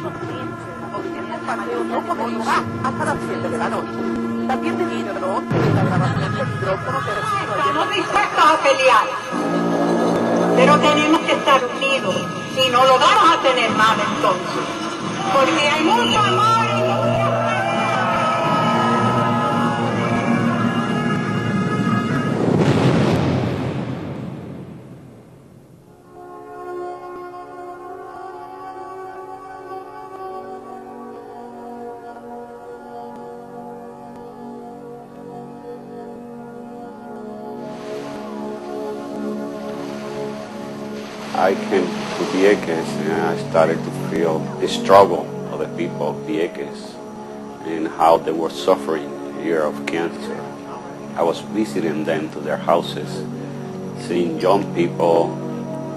Estamos dispuestos a pelear, pero tenemos que estar unidos y no lo vamos a tener mal entonces, porque hay mucho amor y mucha... I came to Biekes and I started to feel the struggle of the people of Biekes and how they were suffering here of cancer. I was visiting them to their houses, seeing young people,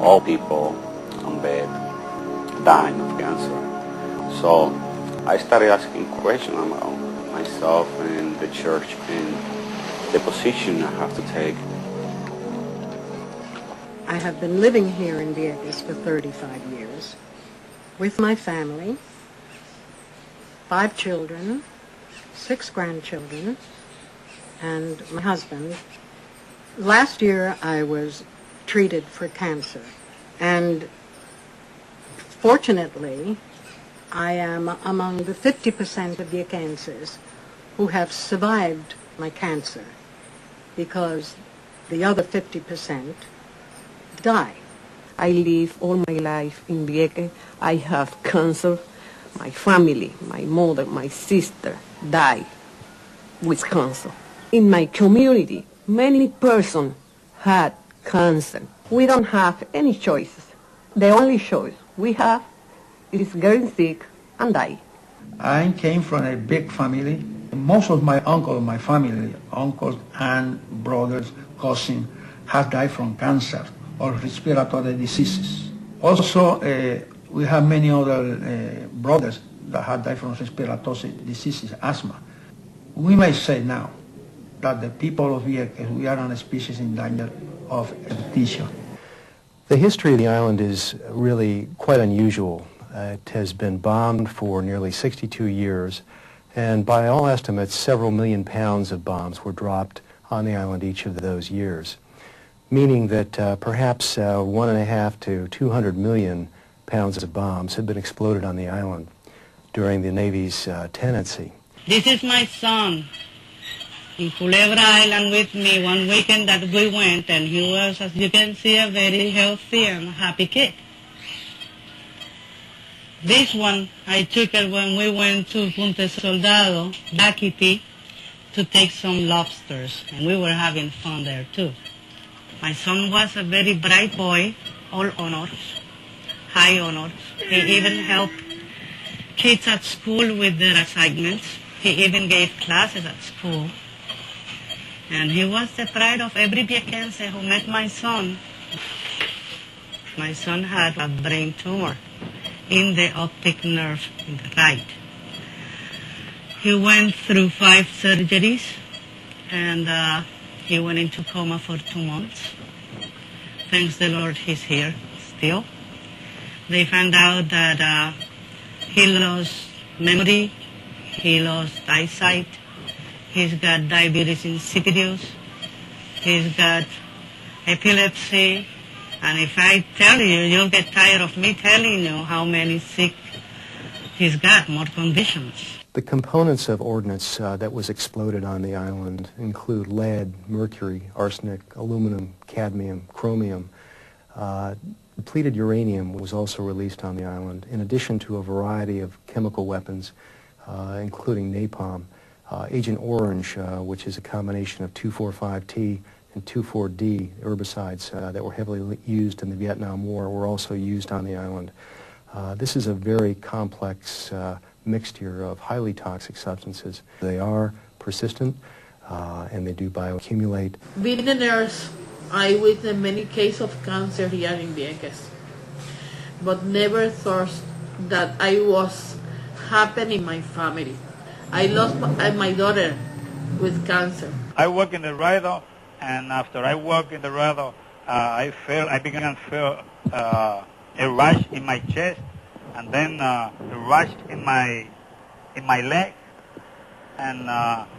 old people on bed, dying of cancer. So I started asking questions about myself and the church and the position I have to take. I have been living here in Biekes for 35 years with my family, 5 children, 6 grandchildren, and my husband. Last year I was treated for cancer, and fortunately I am among the 50% of Biekenses who have survived my cancer, because the other 50% die. I live all my life in Biekes. I have cancer. My family, my mother, my sister died with cancer. In my community, many persons had cancer. We don't have any choices. The only choice we have is getting sick and die. I came from a big family. Most of my family, uncles and brothers, cousins, have died from cancer or respiratory diseases. Also, we have many other brothers that have died from respiratory diseases, asthma. We may say now that the people of Biekes, we are a species in danger of extinction. The history of the island is really quite unusual. It has been bombed for nearly 62 years, and by all estimates, several million pounds of bombs were dropped on the island each of those years, meaning that perhaps 1.5 to 200 million pounds of bombs have been exploded on the island during the Navy's tenancy. This is my son in Culebra Island with me one weekend that we went, and he was, as you can see, a very healthy and happy kid. This one, I took it when we went to Punta Soldado, Daquiti, to take some lobsters, and we were having fun there too. My son was a very bright boy, all honors, high honors. He even helped kids at school with their assignments. He even gave classes at school. And he was the pride of every Biekense who met my son. My son had a brain tumor in the optic nerve in the right. He went through 5 surgeries, and he went into coma for 2 months. Thanks the Lord, he's here still. They found out that he lost memory, he lost eyesight, he's got diabetes insipidus, he's got epilepsy, and if I tell you, you'll get tired of me telling you how many sick he's got, more conditions. The components of ordnance that was exploded on the island include lead, mercury, arsenic, aluminum, cadmium, chromium. Depleted uranium was also released on the island, in addition to a variety of chemical weapons, including napalm. Agent Orange, which is a combination of 2,4,5-T and 2,4-D herbicides that were heavily used in the Vietnam War, were also used on the island. This is a very complex mixture of highly toxic substances. They are persistent and they do bioaccumulate. Being a nurse, I witnessed many cases of cancer here in Biekes, but never thought that I was happy in my family. I lost my daughter with cancer. I work in the radar, and after I work in the radar, I began to feel a rush in my chest, and then it rushed in my leg, and